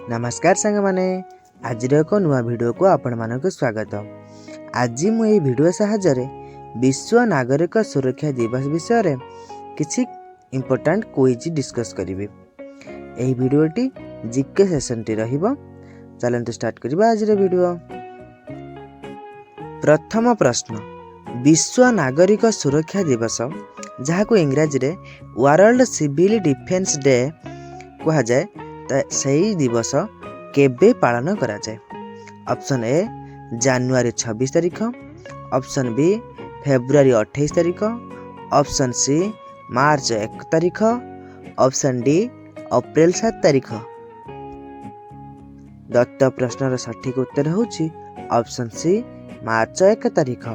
नमस्कार सांग माने आज एक नुआ वीडियो को आपण मानक स्वागत। आज मु ये वीडियो सहायता विश्व नागरिक सुरक्षा दिवस विषय रे किछि इंपोर्टेंट क्विज डिस्कस करिवे। एही वीडियोटी जीके सेशन टी रहिबो। चलंतु स्टार्ट करिबा आज रे वीडियो। प्रथम प्रश्न, विश्व नागरिक सुरक्षा दिवस जहाको इंग्रजी रे वर्ल्ड सिविल डिफेंस डे कहा जाए सही दिवस केबे पालन करा जाए? ऑप्शन ए जनवरी 26 तारीख, ऑप्शन बी फेब्रुआरी 28 तारीख, ऑप्शन सी मार्च 1 तारीख, ऑप्शन डी अप्रैल 7 तारीख। दत्त प्रश्नर सठिक उत्तर होछि ऑप्शन सी मार्च 1 तारीख।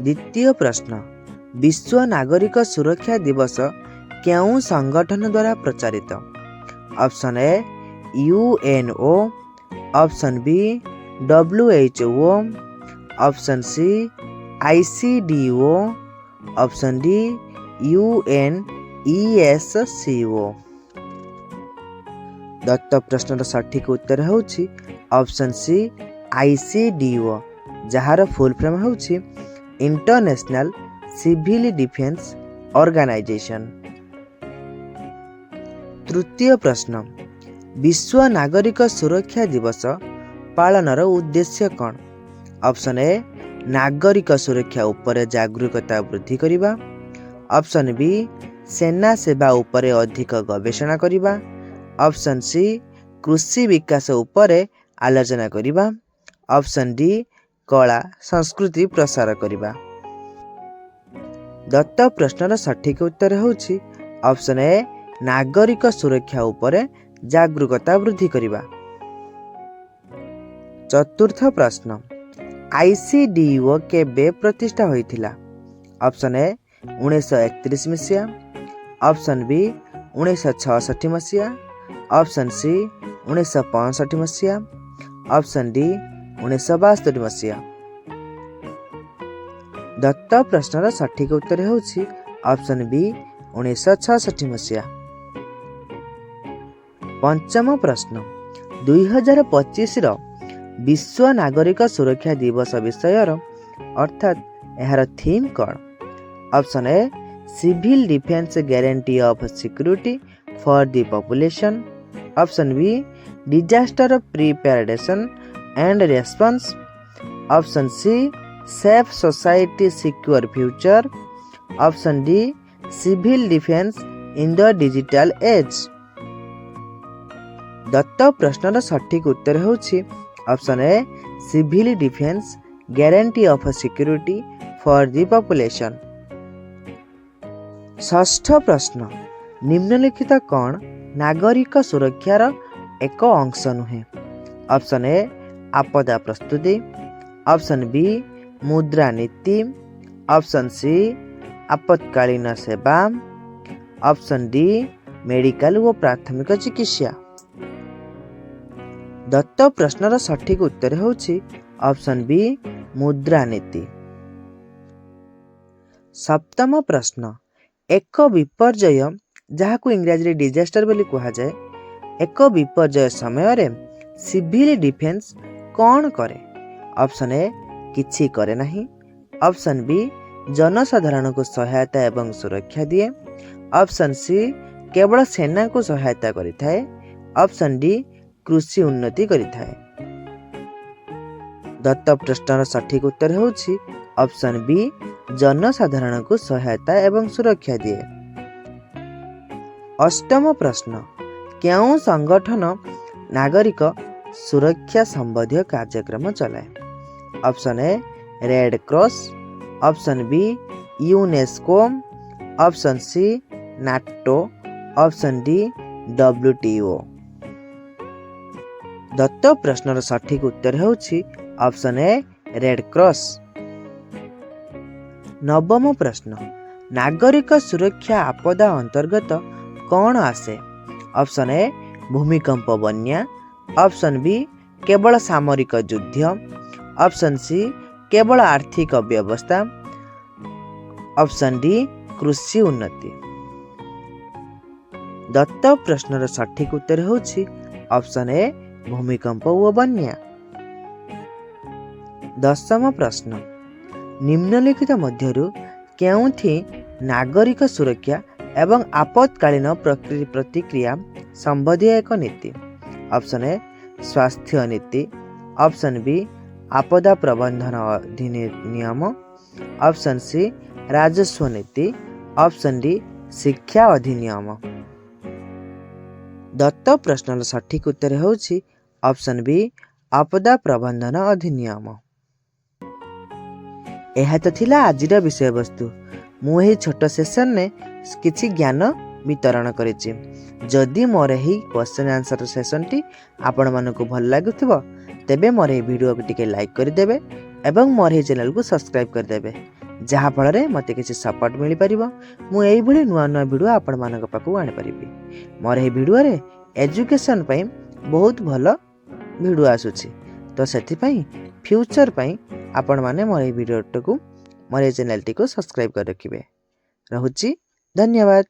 द्वितीय प्रश्न, विश्व नागरिक सुरक्षा दिवस केउं संगठन द्वारा प्रचारित? Option A UNO, option B WHO, option C ICDO, option D UNESCO। दत्त प्रश्नर सठिक उत्तर होछि ऑप्शन सी ICDO, जहार फुल फॉर्म होछि इंटरनेशनल सिविल डिफेंस ऑर्गेनाइजेशन। तृतीय प्रश्न, विश्व नागरिक सुरक्षा दिवस पालनर उद्देश्य कौन? ऑप्शन ए नागरिक सुरक्षा उपर जागरूकता वृद्धि करिबा, ऑप्शन बी सेना सेवा उपर अधिक गवेषणा करिबा, ऑप्शन सी कृषि विकास उपर आलोचना करिबा, ऑप्शन डी कला संस्कृति प्रसार करिबा। दत्त प्रश्नर सठिक उत्तर होछि ऑप्शन ए नागरिक सुरक्षा उपर जागरूकता वृद्धि करिबा। चतुर्थ प्रश्न, ICDO केबे प्रतिष्ठा होइथिला? ऑप्शन ए 1931 मसिया, ऑप्शन बी 1966 मसिया, ऑप्शन सी 1965 मसिया, ऑप्शन डी 1972 मसिया। दत्त प्रश्नर सठिक उत्तर होछि ऑप्शन बी 1966 मसिया। पंचम प्रश्न, 2025 रो विश्व नागरिक सुरक्षा दिवस विषय अर्थात यार थीम कौन? Option A civil defence guarantee of security for the population, option B disaster preparation and response, option C safe society secure future, option D civil defence in the digital age. दत्त प्रश्नर सठिक उत्तर होछि option A civil defence guarantee of security for the population. षष्ठ प्रश्न, निम्नलिखित कौन नागरिक सुरक्षार एक अंश नुहे? ऑप्शन ए आपदा प्रस्तुति, ऑप्शन बी मुद्रा नीति, ऑप्शन सी आपातकालीन सेवा, ऑप्शन डी मेडिकल व प्राथमिक चिकित्सा। दत्त प्रश्नर सठिक उत्तर होछि ऑप्शन बी मुद्रा नीति। सप्तम प्रश्न, एक विपर्यय जहाको इंग्रजी रे डिजास्टर बोली कहा जाए, एक विपर्यय समय रे सिविल डिफेंस कौन करे? ऑप्शन ए किछि करे नहीं, ऑप्शन बी जनसाधारण को सहायता एवं सुरक्षा दिए, ऑप्शन सी केवल सेना को सहायता करिथाए, ऑप्शन डी कृषि उन्नति करिथाए। दत्त प्रश्नर सठिक उत्तर होछि ऑप्शन बी जनसाधारण को सहायता एवं सुरक्षा दिए। अष्टम प्रश्न, केउं संगठन नागरिक सुरक्षा संबंधी कार्यक्रम चलाए? Option A Red Cross, option B UNESCO, option C NATO, option D WTO। दत्त प्रश्नर सठिक उत्तर होछि ऑप्शन ए रेड क्रॉस। नवम प्रश्न, नागरिक सुरक्षा आपदा अंतर्गत कौन आसे? ऑप्शन ए भूमिकंप बन्या, ऑप्शन बी केवल सामरिक युद्ध, ऑप्शन सी केवल आर्थिक व्यवस्था, ऑप्शन डी कृषि उन्नति। ଦତ୍ତ ପ୍ରଶ୍ନର ସଠିକ ଉତ୍ତର ହେଉଛି ଅପସନ ଏ ଭୂମିକମ୍ପ ଓ ବନ୍ୟା। 10ମ ପ୍ରଶ୍ନ, ନିମ୍ନଲିଖିତ ମଧ୍ୟରୁ କେଉଁଠି ନାଗରିକ ସୁରକ୍ଷା ଏବଂ ଆପତକାଳୀନ ପ୍ରତିକ୍ରିୟା ସମ୍ବନ୍ଧୀୟ ଏକ ନୀତି? ଅପସନ ଏ ସ୍ୱାସ୍ଥ୍ୟ ନୀତି, ଅପସନ ବି ଆପଦା ପ୍ରବନ୍ଧନ ଅଧିନିୟମ, ଅପସନ ସି ରାଜସ୍ୱ ନୀତି, ଅପସନ ଡି ଶିକ୍ଷା ଅଧିନିୟମ। ଦତ୍ତ ପ୍ରଶ୍ନର ସଠିକ ଉତ୍ତର ହେଉଛି ଅପସନ ବି ଆପଦା ପ୍ରବନ୍ଧନ ଅଧିନିୟମ। ଏହା ତ ଥିଲା ଆଜିର ବିଷୟବସ୍ତୁ। ମୁଁ ଏହି ଛୋଟ ସେସନରେ କିଛି ଜ୍ଞାନ ବିତରଣ କରିଛି। ଯଦି ମୋର ଏହି କ୍ୱେଶ୍ଚନ୍ ଆନ୍ସର ସେସନଟି ଆପଣମାନଙ୍କୁ ଭଲ ଲାଗୁଥିବ ତେବେ ମୋର ଏହି ଭିଡ଼ିଓକୁ ଟିକେ ଲାଇକ୍ କରିଦେବେ ଏବଂ ମୋର ଏହି ଚ୍ୟାନେଲକୁ ସବସ୍କ୍ରାଇବ୍ କରିଦେବେ, ଯାହାଫଳରେ ମୋତେ କିଛି ସପୋର୍ଟ ମିଳିପାରିବ। ମୁଁ ଏଇଭଳି ନୂଆ ନୂଆ ଭିଡ଼ିଓ ଆପଣମାନଙ୍କ ପାଖକୁ ଆଣିପାରିବି। ମୋର ଏହି ଭିଡ଼ିଓରେ ଏଜୁକେସନ୍ ପାଇଁ ବହୁତ ଭଲ ଭିଡ଼ିଓ ଆସୁଛି, ତ ସେଥିପାଇଁ ଫ୍ୟୁଚର୍ ପାଇଁ ଆପଣମାନେ ମୋର ଏହି ଭିଡ଼ିଓଟିକୁ ମୋର ଏହି ଚ୍ୟାନେଲଟିକୁ ସବସ୍କ୍ରାଇବ୍ କରି ରଖିବେ। ରହୁଛି, ଧନ୍ୟବାଦ।